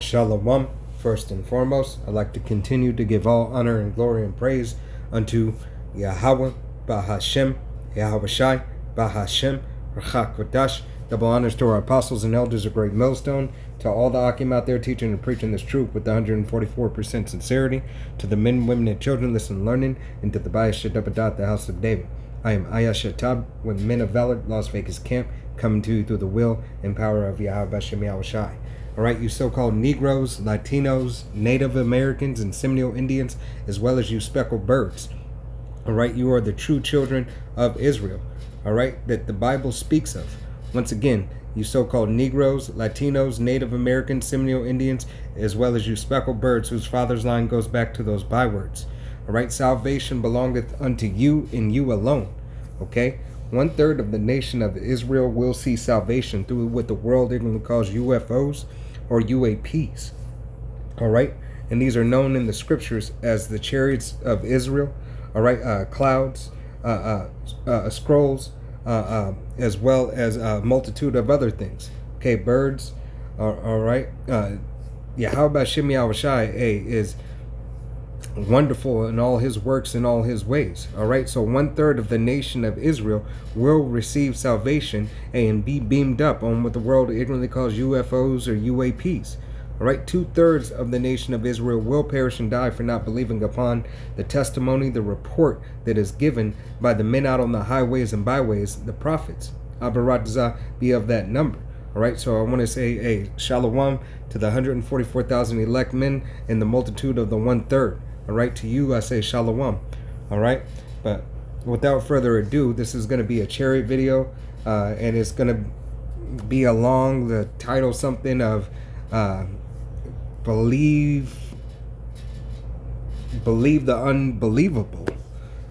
Shalom. First and foremost, I'd like to continue to give all honor and glory and praise unto YAHAWAH WA YAHAWASHI You. Double honors to our apostles and elders of Great Millstone, to all the Akim out there teaching and preaching this truth with 144% sincerity, to the men, women, and children listening and learning, and to the Bayah Shadabadat, the house of David. I am Ayah Shatab with Men of Valor, Las Vegas camp, coming to you through the will and power of YAHAWAH. All right, you so-called Negroes, Latinos, Native Americans, and Seminole Indians, as well as you speckled birds. All right, you are the true children of Israel. All right, that the Bible speaks of. Once again, you so-called Negroes, Latinos, Native Americans, Seminole Indians, as well as you speckled birds whose father's line goes back to those bywords. All right, salvation belongeth unto you and you alone. Okay, 1/3 of the nation of Israel will see salvation through what the world ignorantly calls UFOs or UAPs. All right, and these are known in the scriptures as the chariots of Israel. All right, clouds, scrolls, as well as a multitude of other things. Okay, birds. All right, YAHAWAH is wonderful in all his works and all his ways. All right, so 1/3 of the nation of Israel will receive salvation and be beamed up on what the world ignorantly calls UFOs or UAPs. All right, 2/3 of the nation of Israel will perish and die for not believing upon the testimony, the report that is given by the men out on the highways and byways, the prophets. Abarazah be of that number. All right, so I want to say a shalom to the 144,000 elect men and the multitude of the 1/3. All right, to you I say shalom. All right, but without further ado, this is going to be a chariot video, and it's going to be along the title something of believe the unbelievable,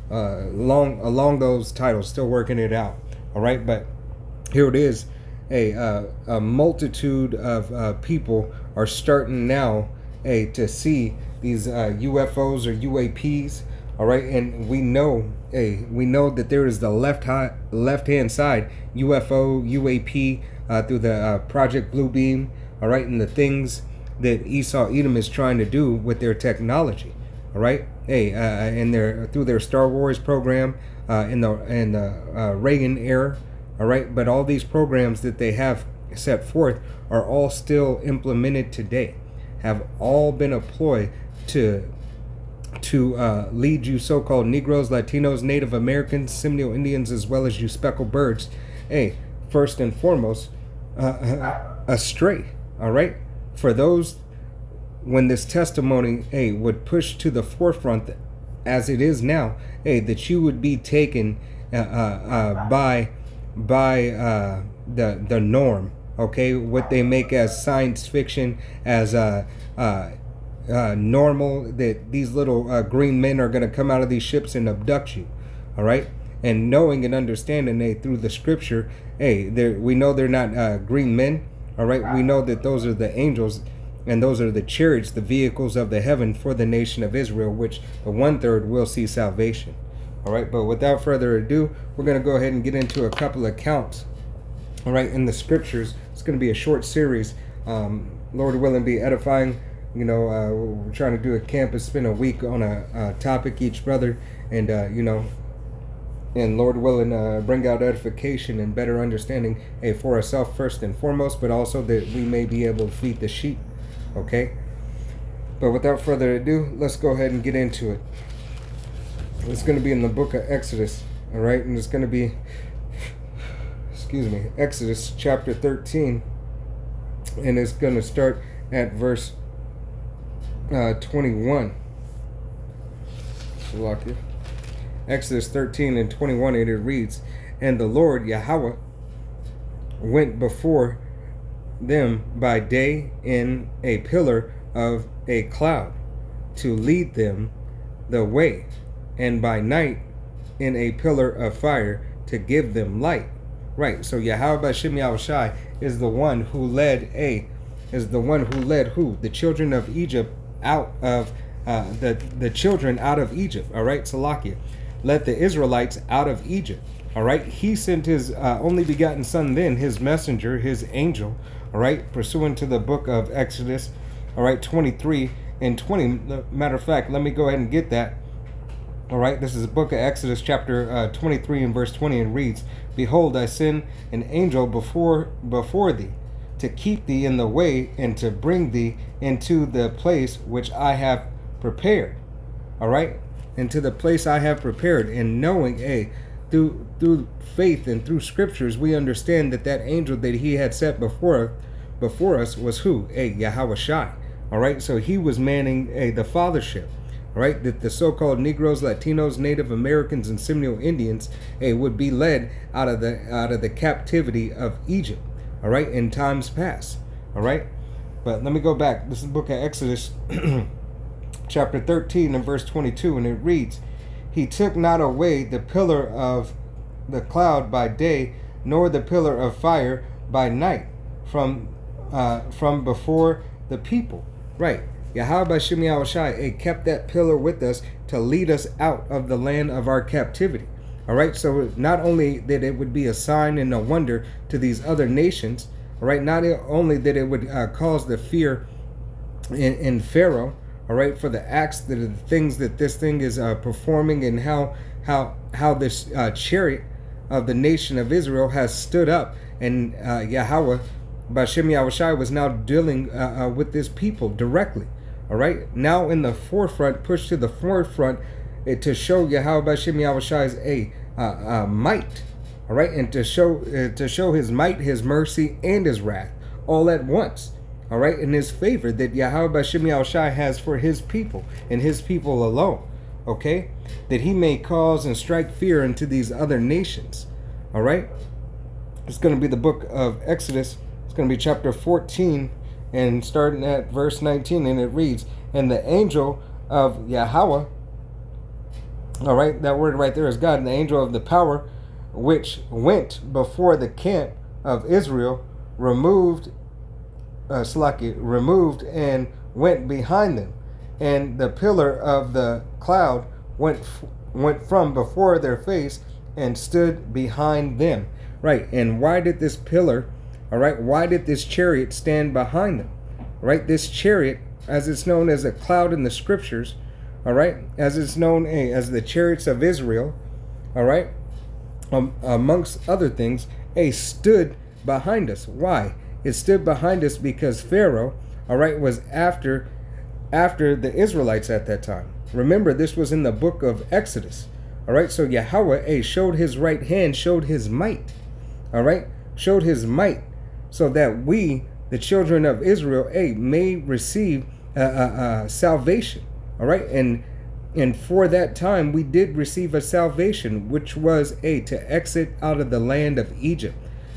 along those titles. Still working it out. All right, but here it is. A multitude of people are starting now to see these UFOs or UAPs. All right, and we know that there is the left hand side UFO UAP through the Project Blue Beam. All right, and the things that Esau Edom is trying to do with their technology. All right, and through their Star Wars program in the Reagan era. All right, but all these programs that they have set forth are all still implemented today, have all been employed to lead you so-called Negroes, Latinos, Native Americans, Seminole Indians, as well as you speckled birds, first and foremost, astray. All right, for those, when this testimony would push to the forefront as it is now, that you would be taken by the norm. Okay, what they make as science fiction, as normal, that these little green men are going to come out of these ships and abduct you. All right, and knowing and understanding through the scripture, we know they're not green men. All right, we know that those are the angels, and those are the chariots, the vehicles of the heaven for the nation of Israel, which the 1/3 will see salvation. All right, but without further ado, we're going to go ahead and get into a couple of accounts. All right, in the scriptures. It's going to be a short series. Lord willing, be edifying. You know, we're trying to do a campus, spend a week on a topic each brother, and and Lord willing, bring out edification and better understanding for ourselves first and foremost, but also that we may be able to feed the sheep. Okay, but without further ado, let's go ahead and get into it. It's going to be in the book of Exodus. All right, and it's going to be, Exodus chapter 13, and it's going to start at verse 21. Exodus 13 and 21, and it reads, "And the Lord Yahweh went before them by day in a pillar of a cloud to lead them the way, and by night in a pillar of fire to give them light." Right, so YAHAWAH is the one who led who? The children of Egypt out of the children out of Egypt. All right, Salakia. Let the Israelites out of Egypt. All right, he sent his only begotten son, then his messenger, his angel. All right, pursuant to the book of Exodus, all right, 23 and 20. Matter of fact, let me go ahead and get that. All right, this is the book of Exodus, chapter 23 and verse 20, and reads, "Behold, I send an angel before thee, to keep thee in the way, and to bring thee into the place which I have prepared." All right, into the place I have prepared. And knowing, through faith and through scriptures, we understand that that angel that he had set before us was who? YAHAWASHI. All right, so he was manning the fathership. All right, that the so-called Negroes, Latinos, Native Americans, and Seminole Indians would be led out of the captivity of Egypt. All right, in times past. All right, but let me go back. This is the book of Exodus, chapter 13 and verse 22, and it reads, "He took not away the pillar of the cloud by day, nor the pillar of fire by night from before the people." Right. YAHAWASHI You kept that pillar with us to lead us out of the land of our captivity. All right, so not only that it would be a sign and a wonder to these other nations, all right, not only that it would cause the fear in Pharaoh, all right, for the acts, the things that this thing is performing, and how this chariot of the nation of Israel has stood up, and YAHAWAH Yahawashi was now dealing with this people directly. All right, now in the forefront, pushed to the forefront, to show Yahawashi's might. All right, and to show his might, his mercy, and his wrath all at once. All right, in his favor that Yahawashi has for his people and his people alone. Okay, that he may cause and strike fear into these other nations. All right, it's going to be the book of Exodus. It's going to be chapter 14 and starting at verse 19, and it reads, "And the angel of YAHAWAH," all right, that word right there is God, "and the angel of the power which went before the camp of Israel removed and went behind them, and the pillar of the cloud went from before their face and stood behind them." Right, and why did this pillar, all right, why did this chariot stand behind them? Right, this chariot, as it's known as a cloud in the scriptures, all right, as it's known as the chariots of Israel, all right, amongst other things, stood behind us. Why? It stood behind us because Pharaoh, all right, was after the Israelites at that time. Remember, this was in the book of Exodus. All right, so YAHAWAH showed his right hand, showed his might. All right, showed his might, so that we, the children of Israel, may receive salvation. All right, and for that time we did receive a salvation, which was to exit out of the land of Egypt,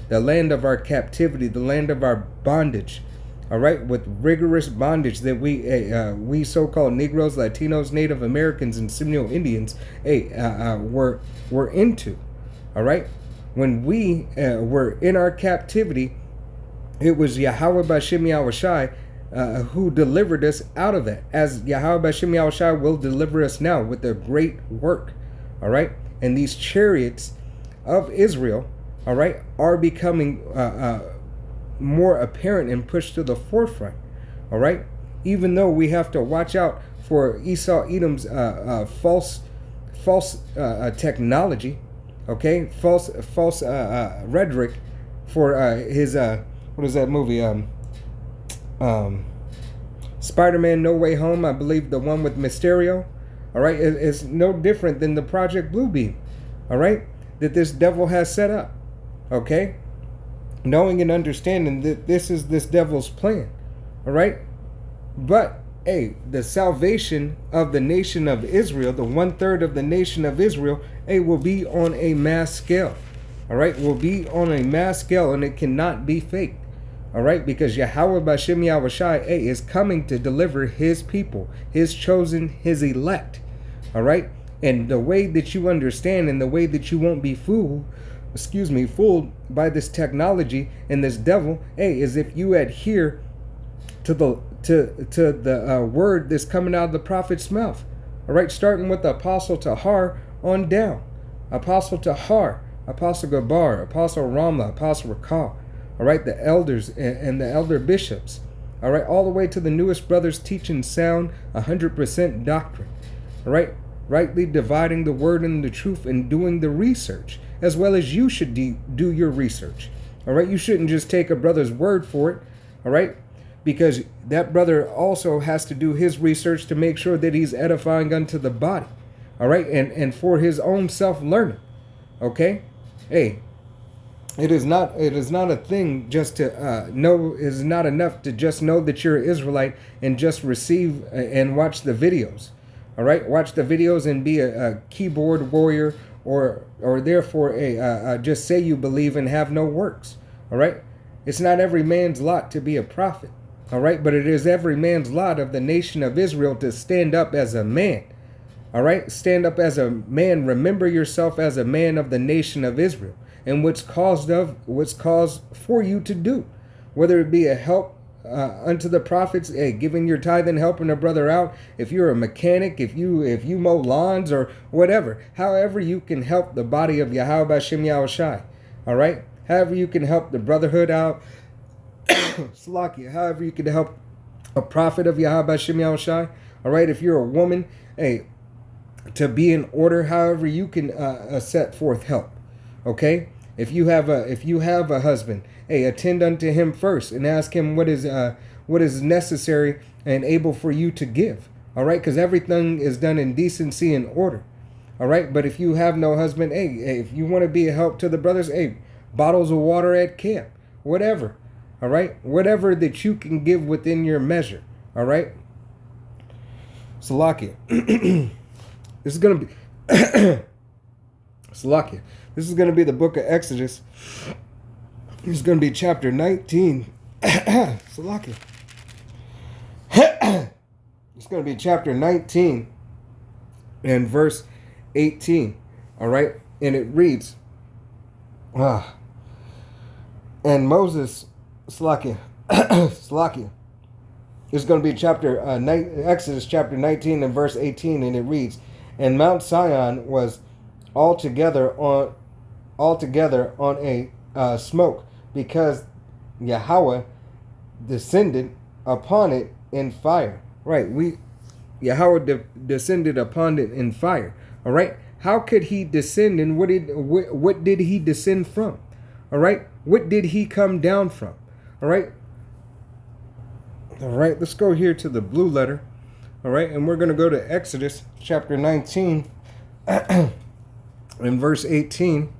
the land of our captivity, the land of our bondage. All right, with rigorous bondage that we so-called Negroes, Latinos, Native Americans, and Seminole Indians were into. All right, when we were in our captivity, it was Yahawashi who delivered us out of that, as Yahawashi will deliver us now with a great work. All right, and these chariots of Israel, all right, are becoming more apparent and pushed to the forefront. All right, even though we have to watch out for Esau Edom's false technology, okay, false rhetoric for his what is that movie? Spider-Man No Way Home, I believe, the one with Mysterio. All right, it's no different than the Project Bluebeam. All right, that this devil has set up. Okay, knowing and understanding that this is this devil's plan. All right, but the salvation of the nation of Israel, the 1/3 of the nation of Israel, will be on a mass scale. All right, will be on a mass scale, and it cannot be faked. All right, because Yahawashi is coming to deliver his people, his chosen, his elect. All right, and the way that you understand and the way that you won't be fooled by this technology and this devil, is if you adhere to the word that's coming out of the prophet's mouth. All right, starting with the Apostle Tahar on down. Apostle Tahar, Apostle Gabar, Apostle Ramla, Apostle Rakal. All right, the elders and the elder bishops. All right, all the way to the newest brothers teaching sound 100% doctrine. All right, rightly dividing the word and the truth and doing the research, as well as you should do your research. All right, you shouldn't just take a brother's word for it. All right, because that brother also has to do his research to make sure that he's edifying unto the body. All right, and for his own self-learning. Okay, hey, it is not a thing just to know. It is not enough to just know that you're an Israelite and just receive and watch the videos. All right, watch the videos and be a keyboard warrior, or therefore just say you believe and have no works. All right, it's not every man's lot to be a prophet. All right, but it is every man's lot of the nation of Israel to stand up as a man. All right, stand up as a man. Remember yourself as a man of the nation of Israel, and what's caused for you to do, whether it be a help unto the prophets, giving your tithe and helping a brother out. If you're a mechanic, if you mow lawns or whatever, however you can help the body of Yahawah Yahawashi. All right, however you can help the brotherhood out. Salakia, however you can help a prophet of Yahawah Yahawashi. All right, if you're a woman, to be in order, however you can set forth help. Okay, if you have a husband, attend unto him first and ask him what is necessary and able for you to give. All right, because everything is done in decency and order. All right, but if you have no husband, if you want to be a help to the brothers, bottles of water at camp, whatever. All right, whatever that you can give within your measure. All right, Salakia. This is going to be Salakia. This is going to be the book of Exodus. This is going to be chapter 19. Salakia. It's going to be chapter 19 and verse 18. All right, and it reads, and Moses, Salakia, Salakia. It's going to be chapter Exodus chapter 19 and verse 18, and it reads, and Mount Zion was altogether on a smoke, because Yahawah descended upon it in fire. Right, Yahawah descended upon it in fire. All right, how could he descend, and what did he descend from? All right, what did he come down from? All right. All right, let's go here to the blue letter. All right, and we're going to go to Exodus chapter 19 and verse 18.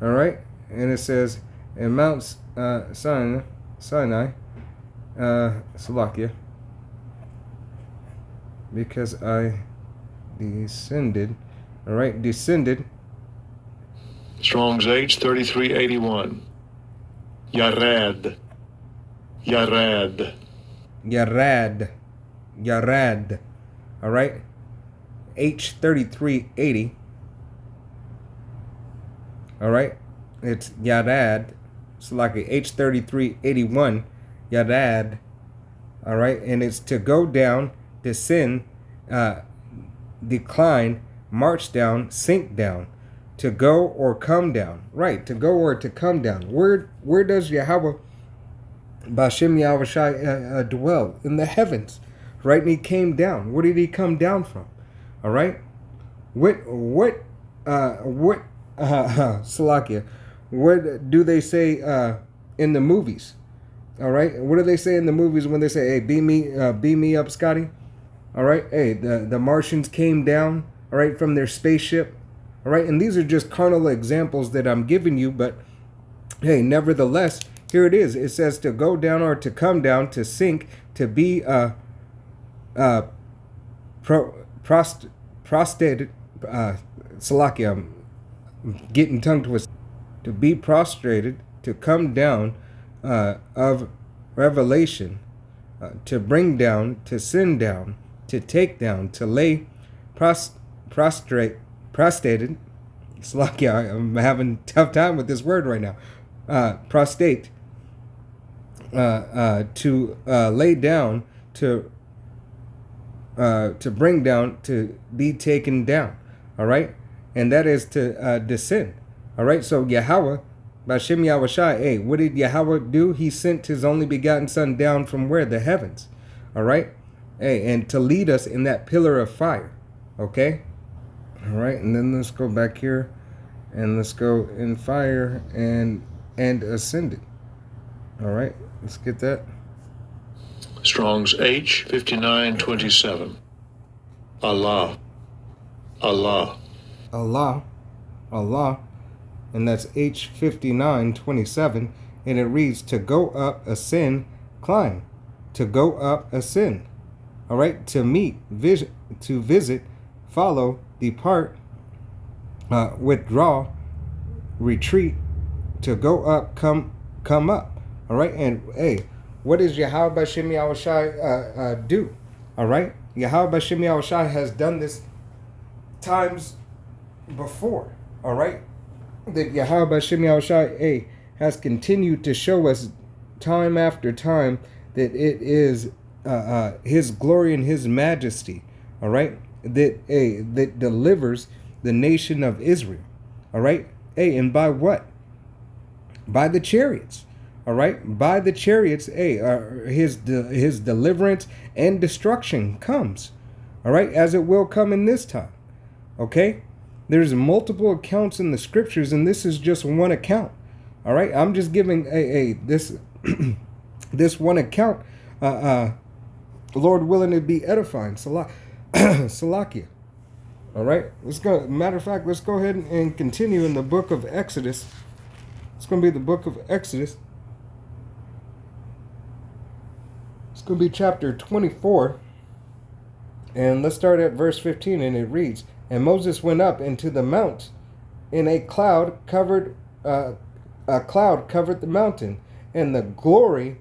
All right, and it says, in Mount Sinai, Salakia, because I descended, all right, descended. Strong's H 3381. Yared. Yarad. All right, H 3380. All right, it's Yarad. It's like a H 3381. Yarad. All right, and it's to go down, descend, decline, march down, sink down, to go or come down. Right, to go or to come down. Where does Yahawah Yahawashi dwell? In the heavens, right? And he came down. Where did he come down from? All right. What Salakia, what do they say in the movies? All right, what do they say in the movies when they say, "Hey, beam me up, Scotty"? All right, hey, the Martians came down, all right, from their spaceship. All right, and these are just carnal examples that I'm giving you, but hey, nevertheless, here it is. It says to go down or to come down, to sink, to be prostrated. Salakia, I'm getting tongue twisted. To be prostrated, to come down of revelation, to bring down, to send down, to take down, to lay prostrated. Salakia, I'm having a tough time with this word right now. Prostrate. To lay down, to bring down, to be taken down. All right, and that is to descend. All right, so Yahawah Bashem Yahushai, hey, what did Yahweh do? He sent his only begotten son down from where? The heavens. All right? Hey, and to lead us in that pillar of fire. Okay? All right, and then let's go back here and let's go in fire and ascended. All right, let's get that. Strong's H 5927. Allah. Allah. Allah. Allah. And that's H 5927. And it reads, to go up, ascend, climb. To go up, ascend. All right, to meet, to visit, follow, depart, withdraw, retreat, to go up, come up. All right, and hey, what does Yahawah Bashem Yahushai do? All right, Yahawah Bashem Yahushai has done this times before. All right, that Yahawah Bashem Yahushai has continued to show us time after time that it is His glory and His majesty. All right, that delivers the nation of Israel. All right, and by what? By the chariots. All right, by the chariots, his deliverance and destruction comes. All right, as it will come in this time. Okay, there's multiple accounts in the scriptures, and this is just one account. All right, I'm just giving this this one account. Lord willing, to be edifying. Salakia. All right, let's go. Matter of fact, let's go ahead and continue in the book of Exodus. It's going to be the book of Exodus. It's going to be chapter 24. And let's start at verse 15, and it reads, and Moses went up into the mount, and a cloud covered the mountain, and the glory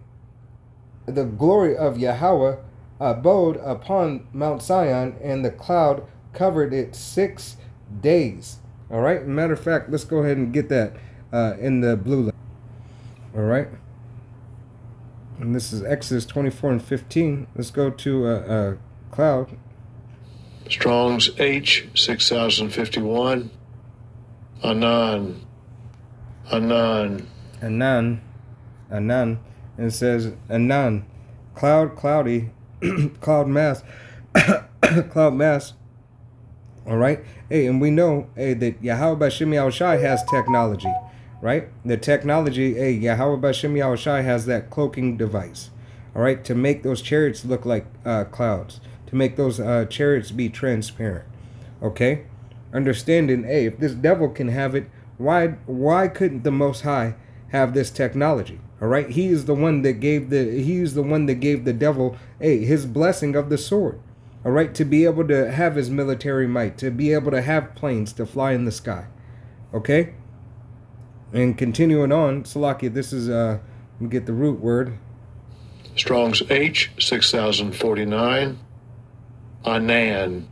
of Yahweh abode upon Mount Zion, and the cloud covered it 6 days. All right. Matter of fact, let's go ahead and get that in the blue line. All right. And this is Exodus 24 and 15. Let's go to cloud. Strong's H 6051. Anan. Anan. Anan. Anan. And it says Anan. Cloud, cloudy, cloud mass. Cloud mass. All right. And we know that Yahawah Bashem Yahushai has technology. Right? The technology, Yahawah Bashem Yahushai has that cloaking device. All right, to make those chariots look like clouds, to make those chariots be transparent. Okay, understanding, if this devil can have it, why couldn't the Most High have this technology? All right, He is the one that gave the devil his blessing of the sword. All right, to be able to have his military might, to be able to have planes to fly in the sky. Okay. And continuing on, Salakia, this is, let me get the root word. Strong's H 6049. Anan.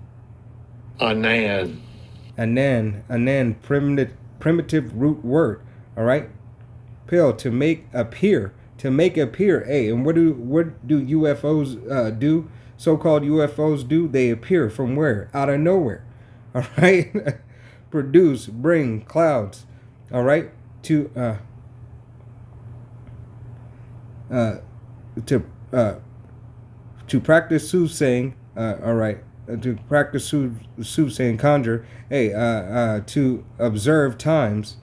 Anan. Anan, primitive root word. All right. Pil, to make appear. And what do UFOs do? So-called UFOs do? They appear from where? Out of nowhere. All right. Produce, bring clouds. All right. To practice soothsaying, all right, to practice soothsaying, conjure, to observe times,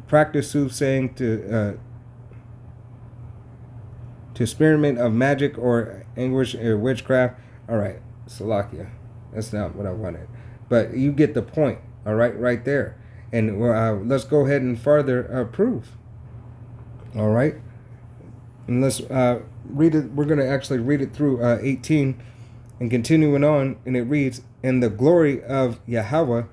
practice soothsaying, to experiment of magic or anguish or witchcraft. All right, Salakia, that's not what I wanted, but you get the point. All right, right there. And let's go ahead and further prove. All right. And let's read it. We're going to actually read it through 18 and continuing on. And it reads, and the glory of Yahweh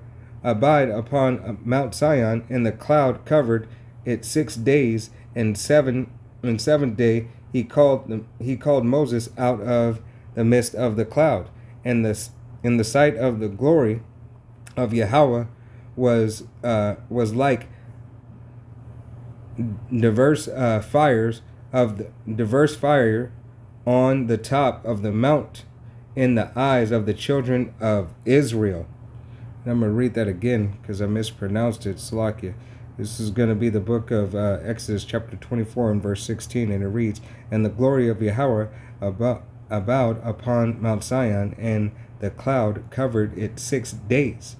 abide upon Mount Zion, and the cloud covered it 6 days, and seventh day he called Moses out of the midst of the cloud. And in the sight of the glory of Yahweh was like diverse fires of the diverse fire on the top of the mount in the eyes of the children of Israel. And I'm going to read that again because I mispronounced it. Salakia. This is going to be the book of Exodus chapter 24 and verse 16, and it reads, "And the glory of Yahweh abode upon Mount Zion, and the cloud covered it 6 days.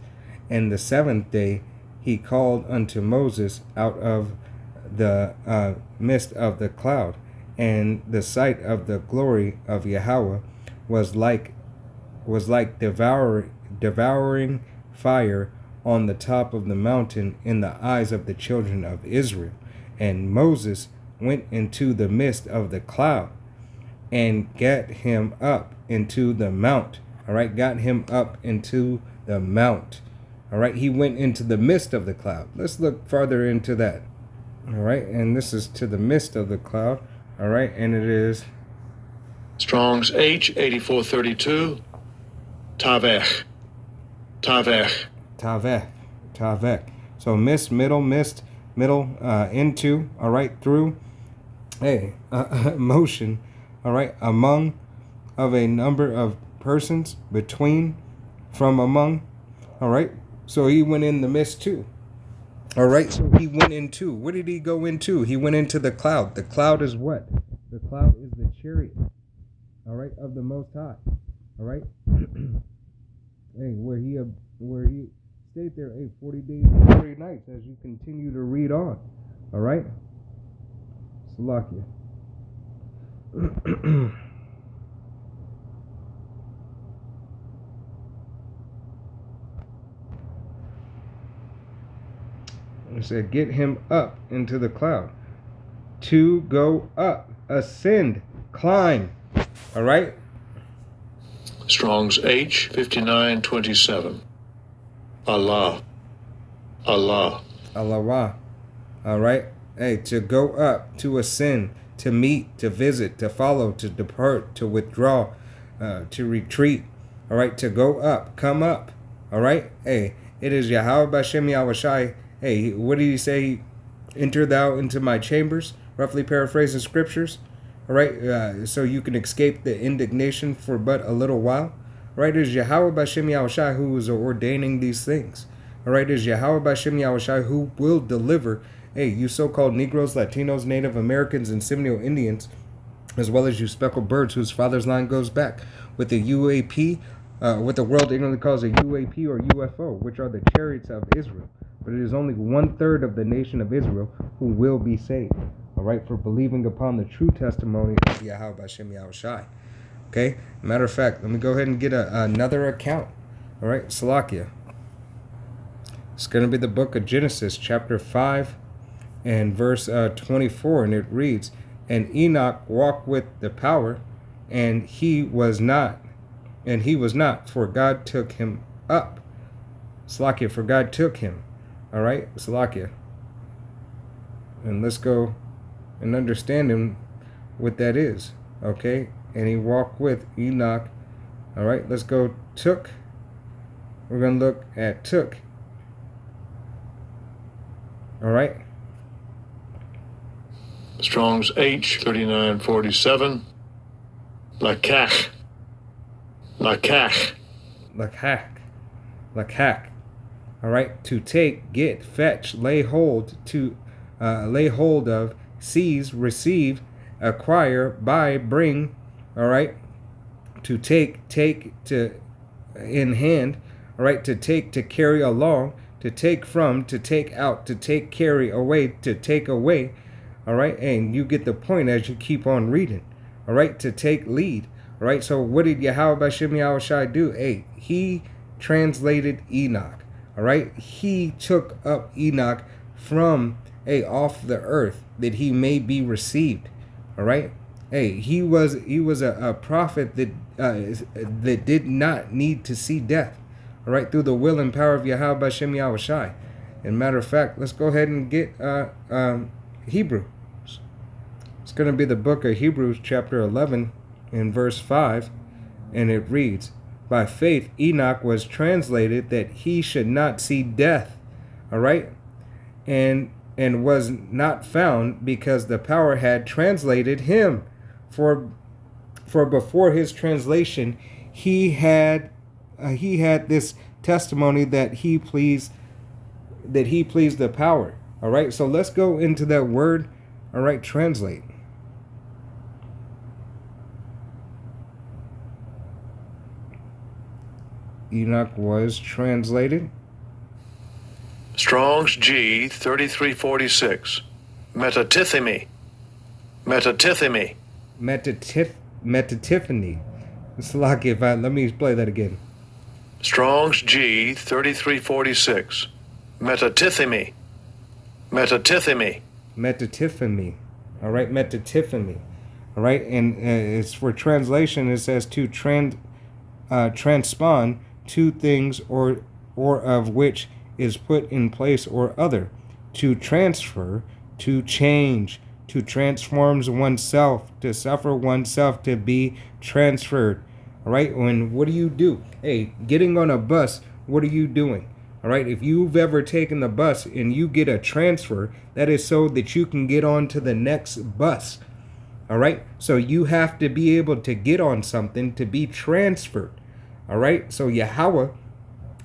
And the 7th day he called unto Moses out of the midst of the cloud, and the sight of the glory of Yahweh was like devouring fire on the top of the mountain in the eyes of the children of Israel. And Moses went into the midst of the cloud and got him up into the mount." All right, got him up into the mount. All right, he went into the midst of the cloud. Let's look farther into that. All right, and this is to the midst of the cloud. All right, and it is Strong's H 8432. Tavech. Tavech. Tavek. So mist, middle, into, all right, through, motion, all right, among, of a number of persons, between, from, among, all right. So he went in the mist too. All right, so he went into, what did he go into? He went into the cloud. The cloud is what? The cloud is the chariot, all right, of the Most High, all right. Where he stayed there 40 days and 40 nights, as you continue to read on. All right? Salakia. It said, get him up into the cloud. To go up, ascend, climb. All right? Strong's H 5927. Allah. Allah. Allah. All right? To go up, to ascend, to meet, to visit, to follow, to depart, to withdraw, to retreat. All right? To go up, come up. All right? It is Yahawah B'Shem Yahawashi. What did he say? Enter thou into my chambers, roughly paraphrasing scriptures. All right, so you can escape the indignation for but a little while. All right, it is Yahawah B'Shem Yahawashi who is ordaining these things. All right, it is Yahawah B'Shem Yahawashi who will deliver, you so-called Negroes, Latinos, Native Americans, and Seminole Indians, as well as you speckled birds whose father's line goes back with the UAP, what the world ignorantly calls a UAP or UFO, which are the chariots of Israel. But it is only 1/3 of the nation of Israel who will be saved. All right, for believing upon the true testimony of Yahawah B'Shem Yahawashi. Okay, matter of fact, let me go ahead and get another account. All right, Salakia. It's going to be the book of Genesis, chapter 5 and verse 24, and it reads, "And Enoch walked with the power, and he was not, for God took him up." Salakia, for God took him. All right, Salakia. And let's go and understand him what that is. Okay, and he walked with Enoch. All right, let's go took. We're going to look at took. All right. Strong's H 3947. Lakach. Lakach. Lakach. All right, to take, get, fetch, lay hold, to lay hold of, seize, receive, acquire, buy, bring. All right, to take to in hand. All right, to take, to carry along, to take from, to take out, to take, carry away, to take away. All right, and you get the point as you keep on reading. All right, to take lead. All right, so what did Yahawah B'Shem Yahawashi do? He translated Enoch. All right, he took up Enoch from off the earth that he may be received. All right, he was a prophet that did not need to see death. All right, through the will and power of Yahawah B'Shem Yahawashi. And matter of fact, let's go ahead and get Hebrews. It's going to be the book of Hebrews, chapter 11, and verse 5, and it reads, "By faith Enoch was translated that he should not see death." All right, and was not found because the power had translated him. For before his translation, he had this testimony that he pleased the power. All right, so let's go into that word. All right, translate. Enoch was translated. Strong's G 3346. Metatithemi. Metatithemi. Metatiffany. Salaki, let me play that again. Strong's G 3346. Metatithemi. Metatithemi. Metatiffany. All right, metatiffany. All right, and it's for translation. It says to transpond two things or of which is put in place or other, to transfer, to change, to transforms oneself, to suffer oneself to be transferred. All right, what do you do? Hey, getting on a bus, what are you doing? All right, if you've ever taken the bus and you get a transfer, that is so that you can get on to the next bus. All right, so you have to be able to get on something to be transferred. All right, so Yahawah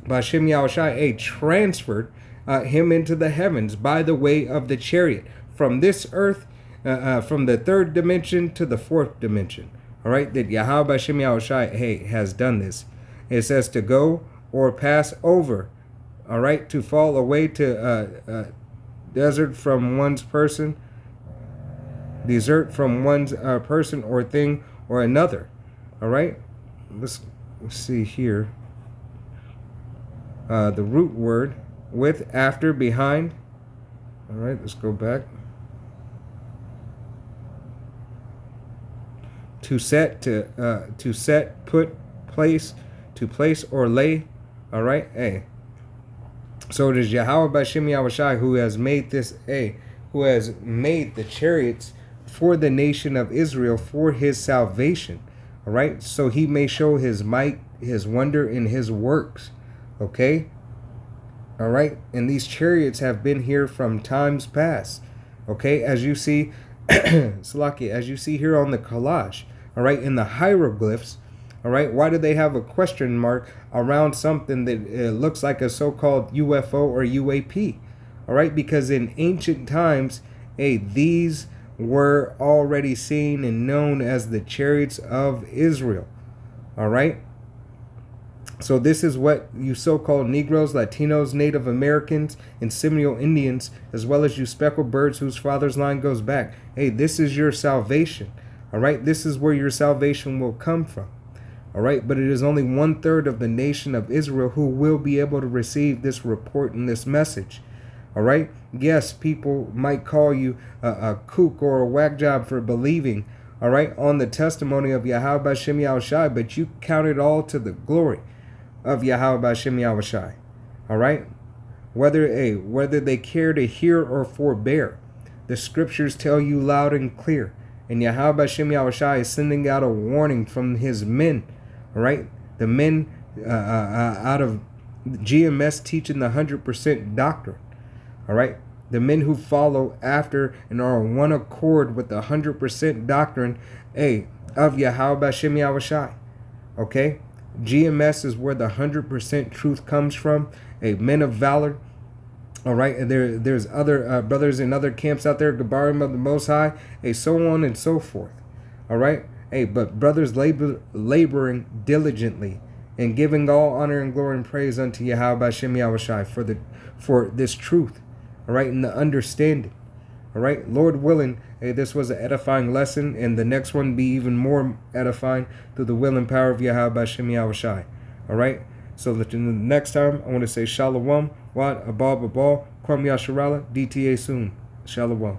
B'Shem Yahawashi transferred him into the heavens by the way of the chariot from this earth, from the third dimension to the fourth dimension. All right, that Yahawah B'Shem Yahawashi has done this. It says to go or pass over. All right, to fall away to desert from one's person, desert from one's person or thing or another. All right, let's see here. The root word with, after, behind. All right, let's go back. To set, to set, put, place, to place or lay. All right, hey. So it is Yahawah B'Shem Yahawashi who has made this, who has made the chariots for the nation of Israel for his salvation. All right, so he may show his might, his wonder, and his works. Okay. All right, and these chariots have been here from times past. Okay, as you see, Salaki, as you see here on the collage. All right, in the hieroglyphs. All right, why do they have a question mark around something that looks like a so-called UFO or UAP? All right, because in ancient times, these were already seen and known as the chariots of Israel. All right. So this is what you so-called Negroes, Latinos, Native Americans, and Seminole Indians, as well as you speckled birds whose father's line goes back. This is your salvation. All right, this is where your salvation will come from. All right, but it is only 1/3 of the nation of Israel who will be able to receive this report and this message. All right, yes, people might call you a kook or a whack job for believing, all right, on the testimony of Yahawah B'Shem Yahawashi, but you count it all to the glory of Yahawah B'Shem Yahawashi. All right, whether they care to hear or forbear, the scriptures tell you loud and clear, and Yahawah B'Shem Yahawashi is sending out a warning from his men. All right, the men out of GMS teaching the 100% doctrine. All right, the men who follow after and are on one accord with the 100% doctrine, of Yahawah B'Shem Yahawashi. Okay, GMS is where the 100% truth comes from. Men of valor. All right, and there's other brothers in other camps out there, Gabarim of the Most High, so on and so forth. All right. But brothers laboring diligently and giving all honor and glory and praise unto Yahawah B'Shem Yahawashi for this truth, all right, and the understanding. All right, Lord willing, this was an edifying lesson, and the next one be even more edifying through the will and power of Yahawah B'Shem Yahawashi. All right, so that in the next time, I want to say Shalom, Wad, Abal, Babal, Kwam Yasharala, DTA soon. Shalom.